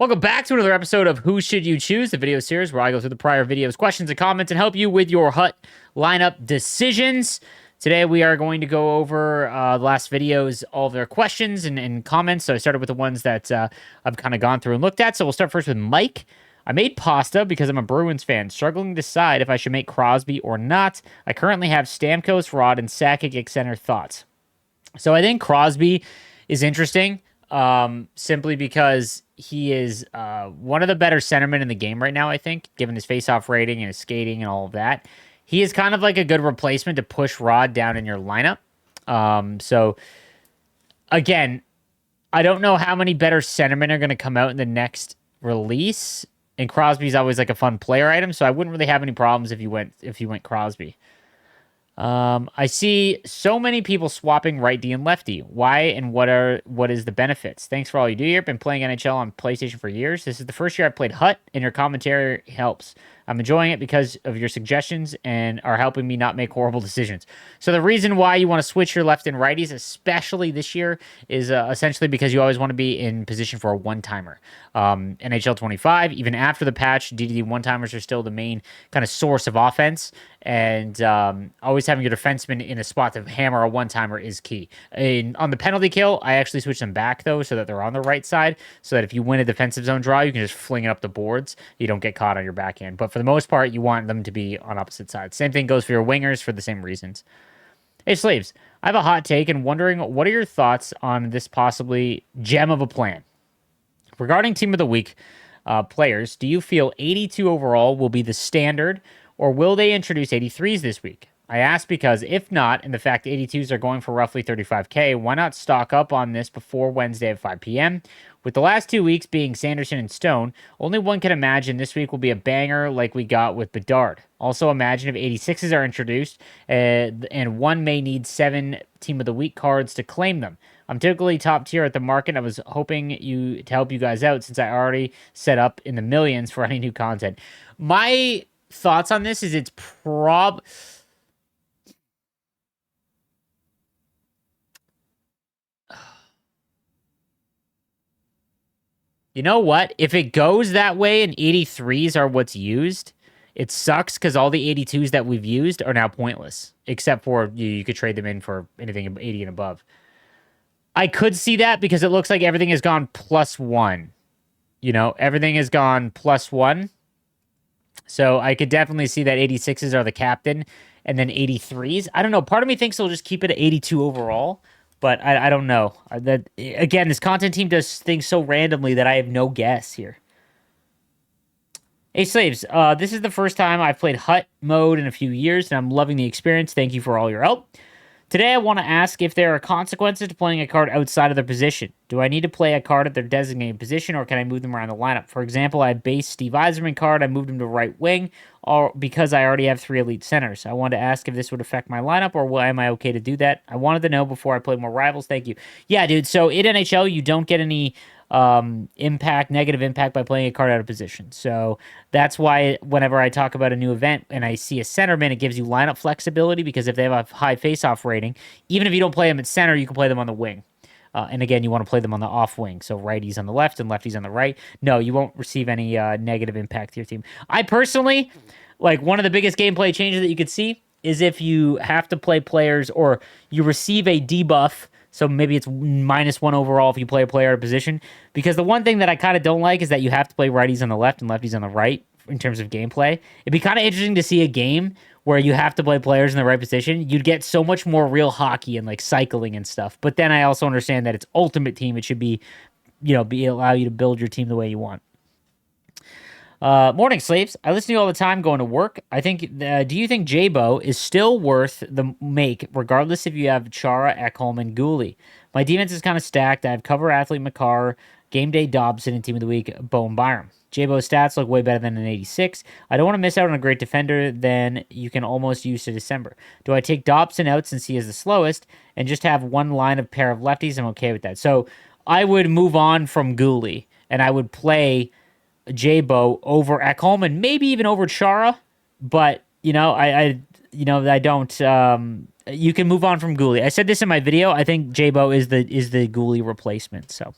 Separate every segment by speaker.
Speaker 1: Welcome back to another episode of Who Should You Choose, the video series where I go through the prior videos, questions, and comments and help you with your HUT lineup decisions. Today we are going to go over the last videos, all of their questions and comments. So I started with the ones that I've kind of gone through and looked at. So we'll start first with Mike. I made pasta because I'm a Bruins fan, struggling to decide if I should make Crosby or not. I currently have Stamkos, Rod, and Sakic at center. Thoughts? So I think Crosby is interesting simply because he is one of the better centermen in the game right now, I think, given his faceoff rating and his skating and all of that. He is kind of like a good replacement to push Rod down in your lineup. So, again, I don't know how many better centermen are going to come out in the next release. And Crosby's always like a fun player item, so I wouldn't really have any problems if you went Crosby. I see so many people swapping right D and lefty. Why and what is the benefits? Thanks for all you do here. Been playing NHL on PlayStation for years. This is the first year I've played HUT, and your commentary helps. I'm enjoying it because of your suggestions and are helping me not make horrible decisions. So the reason why you want to switch your left and righties, especially this year, is essentially because you always want to be in position for a one-timer. NHL 25, even after the patch, DDD one-timers are still the main kind of source of offense, and always having your defenseman in a spot to hammer a one-timer is key. On the penalty kill, I actually switch them back, though, so that they're on the right side, so that if you win a defensive zone draw, you can just fling it up the boards. You don't get caught on your backhand. But for the most part, you want them to be on opposite sides. Same thing goes for your wingers for the same reasons. Hey, Slaves, I have a hot take and wondering what are your thoughts on this possibly gem of a plan? Regarding Team of the Week players, do you feel 82 overall will be the standard, or will they introduce 83s this week? I ask because if not, and the fact 82s are going for roughly 35K, why not stock up on this before Wednesday at 5 p.m.? With the last 2 weeks being Sanderson and Stone, only one can imagine this week will be a banger like we got with Bedard. Also imagine if 86s are introduced, and one may need 7 Team of the Week cards to claim them. I'm typically top tier at the market. I was hoping to help you guys out since I already set up in the millions for any new content. My thoughts on this is it's You know what? If it goes that way and 83s are what's used, it sucks because all the 82s that we've used are now pointless, except for you could trade them in for anything 80 and above. I could see that because it looks like everything has gone +1. You know, everything has gone +1. So I could definitely see that 86s are the captain and then 83s. I don't know. Part of me thinks they'll just keep it at 82 overall. But I don't know. Again, this content team does things so randomly that I have no guess here. Hey, Slaves, this is the first time I've played HUT mode in a few years, and I'm loving the experience. Thank you for all your help. Today, I want to ask if there are consequences to playing a card outside of their position. Do I need to play a card at their designated position, or can I move them around the lineup? For example, I have base Steve Yzerman card. I moved him to right wing because I already have 3 elite centers. I wanted to ask if this would affect my lineup, or am I okay to do that? I wanted to know before I played more rivals. Thank you. Yeah, dude, so in NHL, you don't get any negative impact by playing a card out of position. So that's why whenever I talk about a new event and I see a centerman, it gives you lineup flexibility because if they have a high faceoff rating, even if you don't play them at center, you can play them on the wing. And again, you want to play them on the off wing. So righties on the left and lefties on the right. No, you won't receive any negative impact to your team. I personally, like one of the biggest gameplay changes that you could see is if you have to play players or you receive a debuff. So maybe it's -1 overall if you play a player out of position. Because the one thing that I kind of don't like is that you have to play righties on the left and lefties on the right in terms of gameplay. It'd be kind of interesting to see a game where you have to play players in the right position. You'd get so much more real hockey and like cycling and stuff. But then I also understand that it's Ultimate Team. It should be, allow you to build your team the way you want. Morning, Slaves. I listen to you all the time going to work. Do you think J-Bo is still worth the make, regardless if you have Chara, Ekholm, and Gooley? My defense is kind of stacked. I have cover athlete Makar, game day Dobson, and team of the week Bone Byram. J-Bo's stats look way better than an 86. I don't want to miss out on a great defender, then you can almost use to December. Do I take Dobson out since he is the slowest and just have one line of pair of lefties? I'm okay with that. So I would move on from Gooley, and I would play J-Bo over Ekholm and maybe even over Chara, but I don't. You can move on from Gooley. I said this in my video. I think J-Bo is the Gooley replacement. So,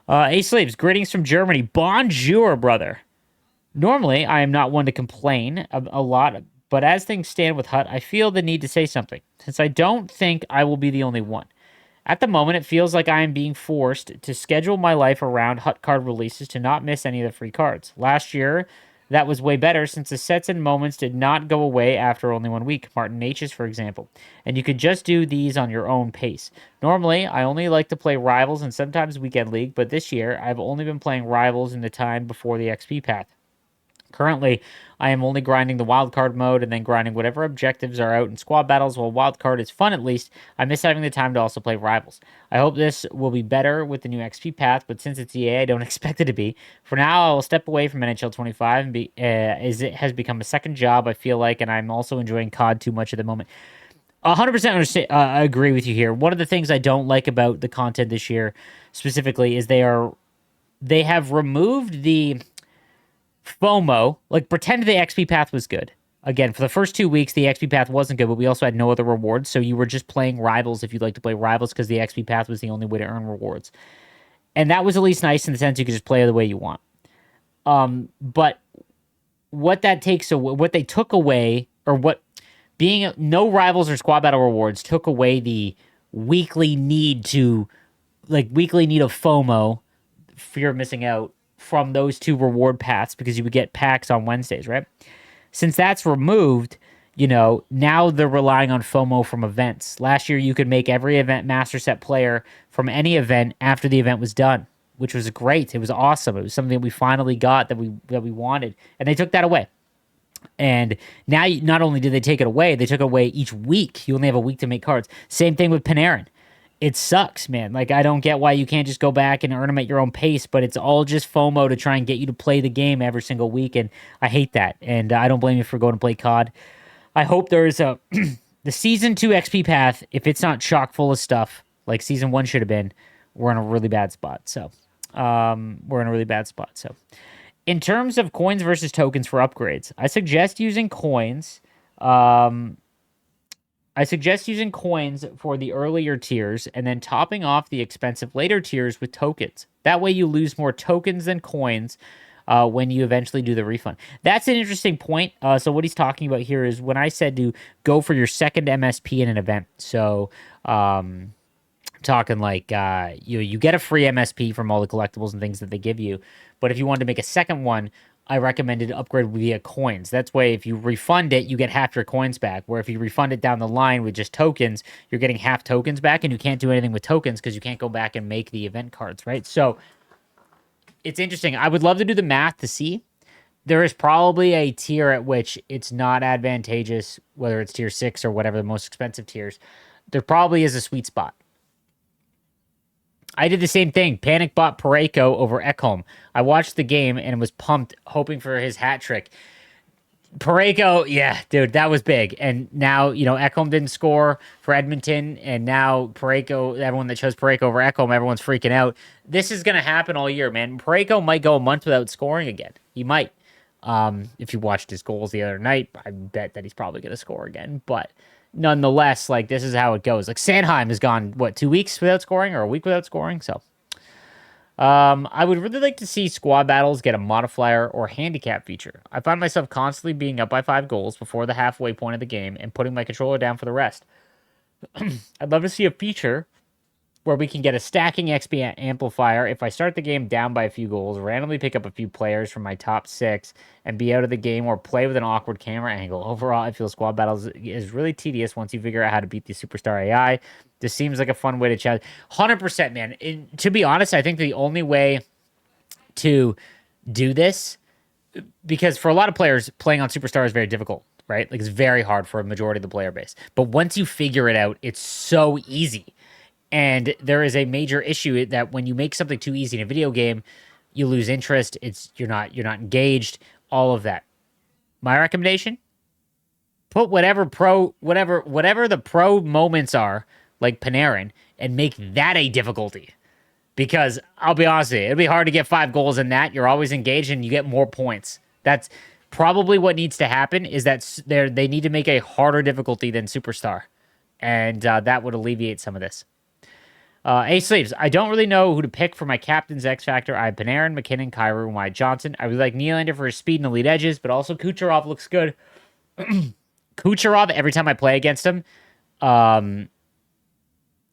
Speaker 1: Ace Sleeves, greetings from Germany. Bonjour, brother. Normally, I am not one to complain a lot, but as things stand with Hut, I feel the need to say something, since I don't think I will be the only one. At the moment, it feels like I am being forced to schedule my life around Hut card releases to not miss any of the free cards. Last year, that was way better since the sets and moments did not go away after only 1 week. Martin H's, for example. And you could just do these on your own pace. Normally, I only like to play Rivals and sometimes Weekend League, but this year, I've only been playing Rivals in the time before the XP path. Currently, I am only grinding the wildcard mode and then grinding whatever objectives are out in squad battles. While wildcard is fun at least, I miss having the time to also play rivals. I hope this will be better with the new XP path, but since it's EA, I don't expect it to be. For now, I will step away from NHL 25 and as it has become a second job, I feel like, and I'm also enjoying COD too much at the moment. 100% agree with you here. One of the things I don't like about the content this year specifically is they have removed the FOMO, like pretend the XP path was good. Again, for the first 2 weeks, the XP path wasn't good, but we also had no other rewards. So you were just playing rivals if you'd like to play rivals because the XP path was the only way to earn rewards. And that was at least nice in the sense you could just play the way you want. But what that takes away, what they took away, or what being no rivals or squad battle rewards took away the weekly need to, like weekly need of FOMO, fear of missing out, from those two reward paths because you would get packs on Wednesdays, right? Since that's removed, now they're relying on FOMO from events. Last year, you could make every event master set player from any event after the event was done, which was great. It was awesome. It was something that we finally got that we wanted, and they took that away. And now, not only did they take it away, they took it away each week. You only have a week to make cards. Same thing with Panarin. It sucks, man. Like, I don't get why you can't just go back and earn them at your own pace, but it's all just FOMO to try and get you to play the game every single week, and I hate that. And I don't blame you for going to play COD. I hope there is the Season 2 XP path, if it's not chock full of stuff, like Season 1 should have been, we're in a really bad spot. So, in terms of coins versus tokens for upgrades, I suggest using coins. For the earlier tiers and then topping off the expensive later tiers with tokens. That way you lose more tokens than coins when you eventually do the refund. That's an interesting point. So what he's talking about here is when I said to go for your second MSP in an event. So talking like you get a free MSP from all the collectibles and things that they give you. But if you wanted to make a second one, I recommended upgrade via coins. That's way if you refund it, you get half your coins back. Where if you refund it down the line with just tokens, you're getting half tokens back, and you can't do anything with tokens because you can't go back and make the event cards, right? So it's interesting. I would love to do the math to see. There is probably a tier at which it's not advantageous, whether it's tier 6 or whatever the most expensive tiers. There probably is a sweet spot. I did the same thing. Panic bought Parayko over Ekholm. I watched the game and was pumped, hoping for his hat trick. Parayko, yeah, dude, that was big. And now, Ekholm didn't score for Edmonton, and now Parayko, everyone that chose Parayko over Ekholm, everyone's freaking out. This is going to happen all year, man. Parayko might go a month without scoring again. He might. If you watched his goals the other night, I bet that he's probably going to score again. But nonetheless, like, this is how it goes. Like, Sanheim has gone, 2 weeks without scoring or a week without scoring? So, I would really like to see squad battles get a modifier or handicap feature. I find myself constantly being up by 5 goals before the halfway point of the game and putting my controller down for the rest. I'd love to see a feature where we can get a stacking XP amplifier if I start the game down by a few goals, randomly pick up a few players from my top 6, and be out of the game or play with an awkward camera angle. Overall, I feel squad battles is really tedious once you figure out how to beat the superstar AI. This seems like a fun way to challenge. 100%, man. To be honest, I think the only way to do this, because for a lot of players, playing on superstar is very difficult, right? Like, it's very hard for a majority of the player base. But once you figure it out, it's so easy. And there is a major issue that when you make something too easy in a video game, you lose interest. You're not engaged. All of that. My recommendation: put whatever the pro moments are, like Panarin, and make that a difficulty. Because I'll be honest with you, it'll be hard to get 5 goals in that. You're always engaged and you get more points. That's probably what needs to happen. Is that they need to make a harder difficulty than superstar, and that would alleviate some of this. Ace Sleeves. I don't really know who to pick for my captain's X Factor. I have Panarin, McKinnon, Kyrou, and Wyatt Johnson. I really like Nylander for his speed and elite edges, but also Kucherov looks good. Kucherov, every time I play against him, um,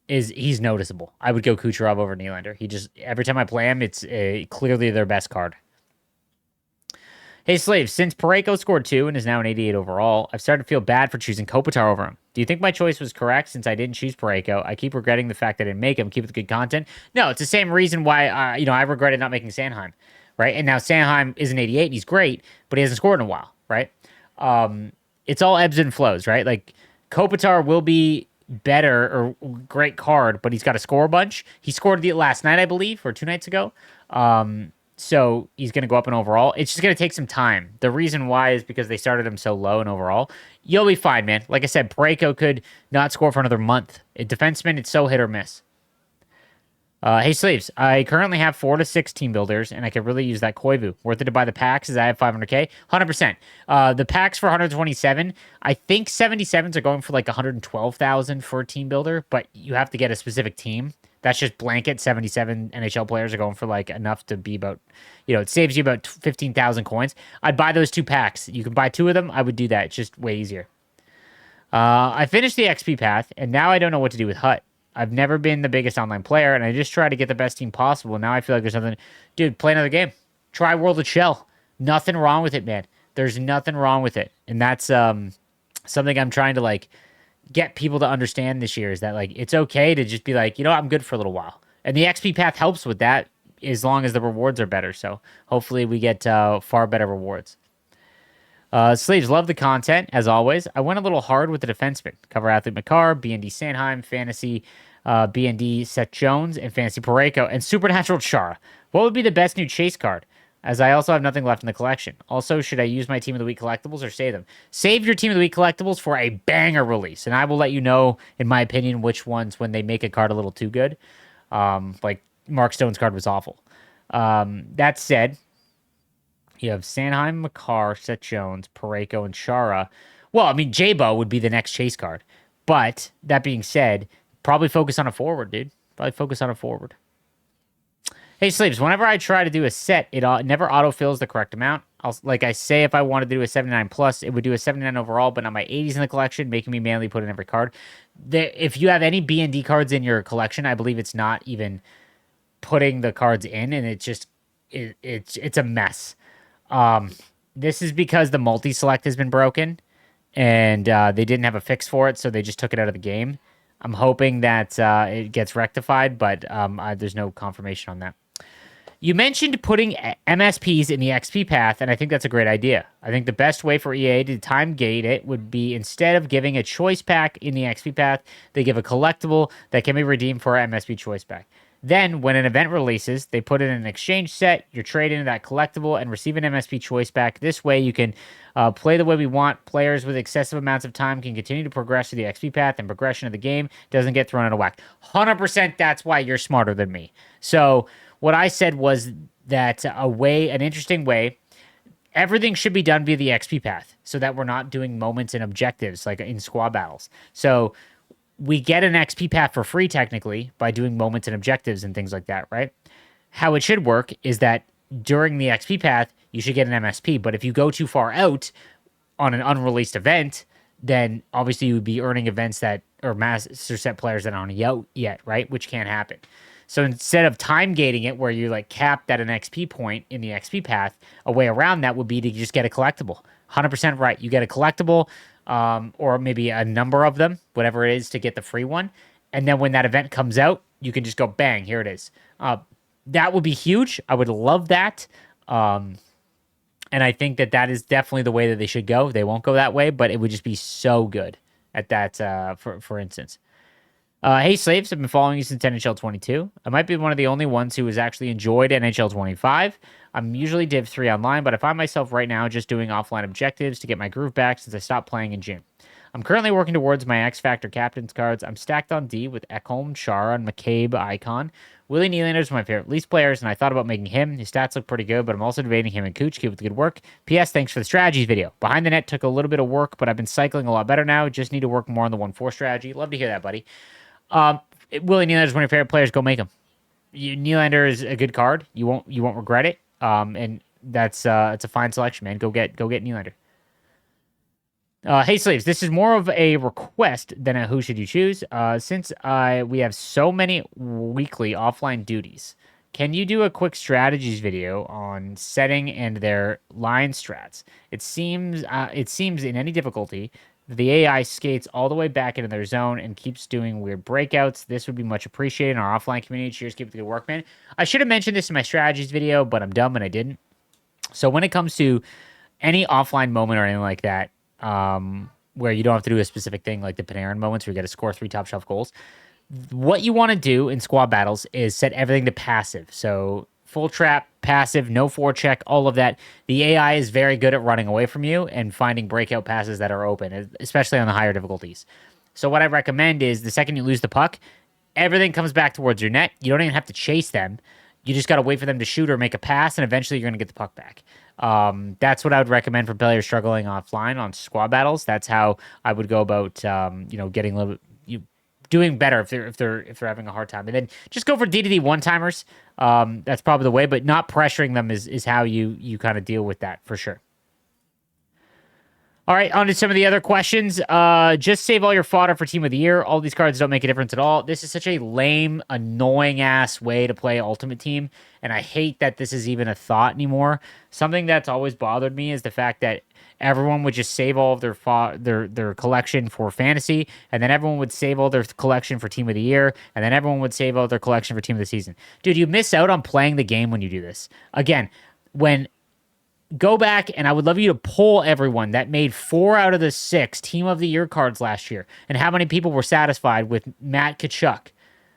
Speaker 1: he's noticeable. I would go Kucherov over Nylander. He just, every time I play him, it's clearly their best card. Hey, Slave, since Parayko scored 2 and is now an 88 overall, I've started to feel bad for choosing Kopitar over him. Do you think my choice was correct since I didn't choose Parayko? I keep regretting the fact that I didn't make him. Keep it good content. No, it's the same reason why, I regretted not making Sanheim, right? And now Sanheim is an 88. He's great, but he hasn't scored in a while, right? It's all ebbs and flows, right? Like, Kopitar will be better or great card, but he's got to score a bunch. He scored the last night, I believe, or 2 nights ago. So he's going to go up in overall. It's just going to take some time. The reason why is because they started him so low in overall. You'll be fine, man. Like I said, Parayko could not score for another month. Defenseman, it's so hit or miss. Hey, Sleeves, I currently have 4 to 6 team builders, and I could really use that Koivu. Worth it to buy the packs as I have 500K? 100%. The packs for 127, I think 77s are going for like 112,000 for a team builder, but you have to get a specific team. That's just blanket. 77 NHL players are going for like enough to be about, it saves you about 15,000 coins. I'd buy those 2 packs. You can buy 2 of them. I would do that. It's just way easier. I finished the XP path, and now I don't know what to do with Hut. I've never been the biggest online player, and I just try to get the best team possible. Now I feel like there's nothing. Dude, play another game. Try World of Shell. Nothing wrong with it, man. There's nothing wrong with it. And that's something I'm trying to, like, get people to understand this year is that, like, it's okay to just be like, I'm good for a little while. And the XP path helps with that as long as the rewards are better. So hopefully we get far better rewards. Sleeves, love the content, as always. I went a little hard with the defenseman. Cover athlete McCarr, BND Sanheim, Fantasy BND Seth Jones, and Fantasy Parayko, and Supernatural Chara. What would be the best new chase card? As I also have nothing left in the collection. Also, should I use my Team of the Week collectibles or save them? Save your Team of the Week collectibles for a banger release, and I will let you know, in my opinion, which ones when they make a card a little too good. Like Mark Stone's card was awful. That said, you have Sanheim, McCarr, Seth Jones, Parayko, and Chara. Well, I mean, J-Bo would be the next chase card. But, that being said, probably focus on a forward, dude. Probably focus on a forward. Hey, Sleeves, whenever I try to do a set, it never autofills the correct amount. Like I say, if I wanted to do a 79 plus, it would do a 79 overall, but not my 80s in the collection, making me manually put in every card. If you have any B&D cards in your collection, I believe it's not even putting the cards in, and it's just, it's a mess. This is because the multi-select has been broken, and they didn't have a fix for it, so they just took it out of the game. I'm hoping that it gets rectified, but there's no confirmation on that. You mentioned putting MSPs in the XP path, and I think that's a great idea. I think the best way for EA to time gate it would be instead of giving a choice pack in the XP path, they give a collectible that can be redeemed for an MSP choice pack. Then, when an event releases, they put it in an exchange set, you trade into that collectible, and receive an MSP choice pack. This way, you can play the way we want. Players with excessive amounts of time can continue to progress through the XP path, and progression of the game doesn't get thrown out of whack. 100% that's why you're smarter than me. So, what I said was that an interesting way, everything should be done via the XP path, so that we're not doing moments and objectives, like in squad battles. So, we get an XP path for free, technically, by doing moments and objectives and things like that, right? How it should work is that during the XP path, you should get an MSP. But if you go too far out on an unreleased event, then obviously you would be earning events that are master set players that aren't out yet, right? Which can't happen. So instead of time gating it where you like capped at an XP point in the XP path, a way around that would be to just get a collectible. 100% right. You get a collectible, or maybe a number of them, whatever it is, to get the free one. And then when that event comes out, you can just go, bang, here it is. That would be huge. I would love that. And I think that is definitely the way that they should go. They won't go that way, but it would just be so good at that, for instance. Hey, Slaves, I've been following you since NHL 22. I might be one of the only ones who has actually enjoyed NHL 25. I'm usually Div 3 online, but I find myself right now just doing offline objectives to get my groove back since I stopped playing in June. I'm currently working towards my X Factor Captain's cards. I'm stacked on D with Ekholm, Chara, and McCabe Icon. Willie Nylander is my favorite least players, and I thought about making him. His stats look pretty good, but I'm also debating him and Cooch. Keep with the good work. P.S. Thanks for the strategies video. Behind the net took a little bit of work, but I've been cycling a lot better now. Just need to work more on the 1-4 strategy. Love to hear that, buddy. Willie Nylander's one of your favorite players. Go make him. Nylander is a good card. You won't regret it. And that's it's a fine selection, man. Go get Nylander. Hey slaves, this is more of a request than a who should you choose. Since we have so many weekly offline duties, can you do a quick strategies video on setting and their line strats? It seems in any difficulty, the AI skates all the way back into their zone and keeps doing weird breakouts. This would be much appreciated in our offline community. Cheers, keep up the good work, man. I should have mentioned this in my strategies video, but I'm dumb and I didn't. So when it comes to any offline moment or anything like that, where you don't have to do a specific thing like the Panarin moments where you got to score 3 top shelf goals, what you want to do in squad battles is set everything to passive. So full trap, passive, no forecheck, all of that. The AI is very good at running away from you and finding breakout passes that are open, especially on the higher difficulties. So what I recommend is the second you lose the puck, everything comes back towards your net. You don't even have to chase them. You just got to wait for them to shoot or make a pass, and eventually you're going to get the puck back. That's what I would recommend for players struggling offline on squad battles. That's how I would go about, getting a little bit, doing better if they're having a hard time. And then just go for D2D one-timers. That's probably the way, but not pressuring them is how you kind of deal with that for sure. All right, on to some of the other questions. Just save all your fodder for Team of the Year. All these cards don't make a difference at all. This is such a lame, annoying-ass way to play Ultimate Team, and I hate that this is even a thought anymore. Something that's always bothered me is the fact that everyone would just save all of their collection for Fantasy, and then everyone would save all their collection for Team of the Year, and then everyone would save all their collection for Team of the Season. Dude, you miss out on playing the game when you do this. Again, go back, and I would love you to poll everyone that made 4 out of the 6 Team of the Year cards last year, and how many people were satisfied with Matt Tkachuk,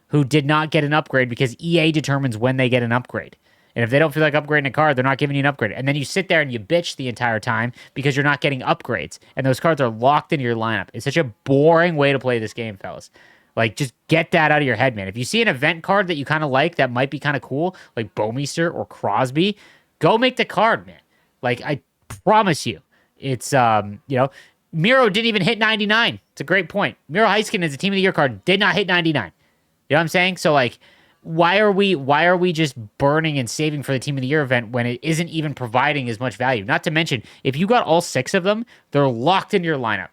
Speaker 1: who did not get an upgrade because EA determines when they get an upgrade. And if they don't feel like upgrading a card, they're not giving you an upgrade. And then you sit there and you bitch the entire time because you're not getting upgrades, and those cards are locked into your lineup. It's such a boring way to play this game, fellas. Like, just get that out of your head, man. If you see an event card that you kind of like that might be kind of cool, like Bouwmeester or Crosby, go make the card, man. Like, I promise you, it's, Miro didn't even hit 99. It's a great point. Miro Heiskanen is a Team of the Year card, did not hit 99. You know what I'm saying? So, like, why are we just burning and saving for the Team of the Year event when it isn't even providing as much value? Not to mention, if you got all 6 of them, they're locked into your lineup.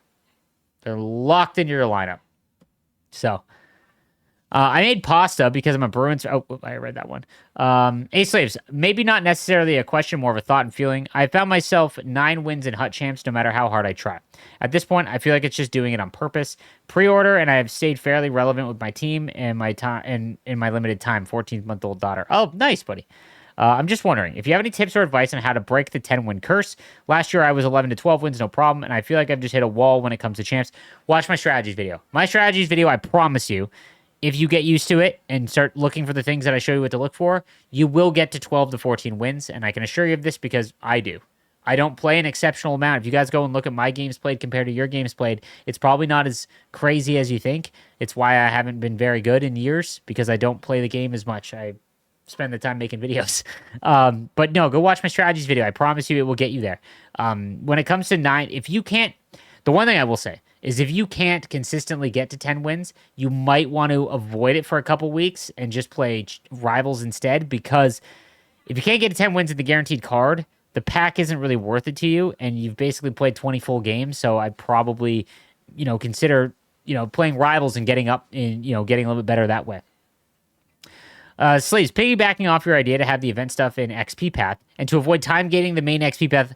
Speaker 1: So, I made pasta because I'm a Bruins. Oh, I read that one. Hey, slaves, maybe not necessarily a question, more of a thought and feeling. I found myself 9 wins in Hut Champs no matter how hard I try. At this point, I feel like it's just doing it on purpose. Pre-order, and I have stayed fairly relevant with my team and my time and in my limited time. 14-month-old daughter. Oh, nice, buddy. I'm just wondering if you have any tips or advice on how to break the 10-win curse. Last year, I was 11 to 12 wins, no problem, and I feel like I've just hit a wall when it comes to champs. Watch my strategies video. My strategies video, I promise you, if you get used to it and start looking for the things that I show you what to look for, you will get to 12 to 14 wins, and I can assure you of this because I do. I don't play an exceptional amount. If you guys go and look at my games played compared to your games played, it's probably not as crazy as you think. It's why I haven't been very good in years, because I don't play the game as much. I spend the time making videos. But no, go watch my strategies video. I promise you it will get you there. When it comes to 9, if you can't, the one thing I will say is if you can't consistently get to 10 wins, you might want to avoid it for a couple weeks and just play rivals instead, because if you can't get to 10 wins in the guaranteed card, the pack isn't really worth it to you, and you've basically played 20 full games, so I'd probably, consider, playing rivals and getting up and, getting a little bit better that way. Slaves, piggybacking off your idea to have the event stuff in XP path, and to avoid time gating the main XP path,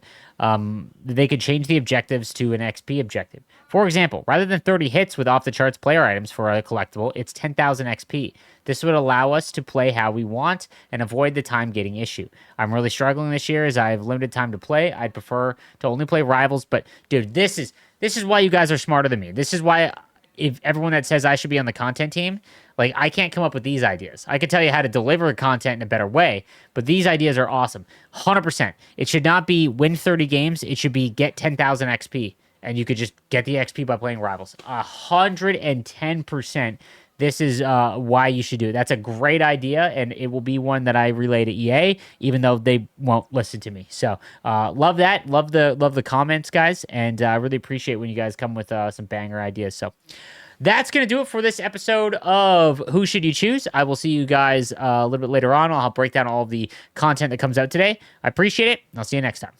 Speaker 1: they could change the objectives to an XP objective. For example, rather than 30 hits with off-the-charts player items for a collectible, it's 10,000 XP. This would allow us to play how we want and avoid the time gating issue. I'm really struggling this year as I have limited time to play. I'd prefer to only play rivals, but dude, this is why you guys are smarter than me. This is why if everyone that says I should be on the content team, like, I can't come up with these ideas. I could tell you how to deliver content in a better way, but these ideas are awesome. 100%. It should not be win 30 games. It should be get 10,000 XP, and you could just get the XP by playing rivals. 110%. This is why you should do it. That's a great idea, and it will be one that I relay to EA, even though they won't listen to me. So love that. Love the comments, guys, and I really appreciate when you guys come with some banger ideas. So that's going to do it for this episode of Who Should You Choose? I will see you guys a little bit later on. I'll help break down all of the content that comes out today. I appreciate it. I'll see you next time.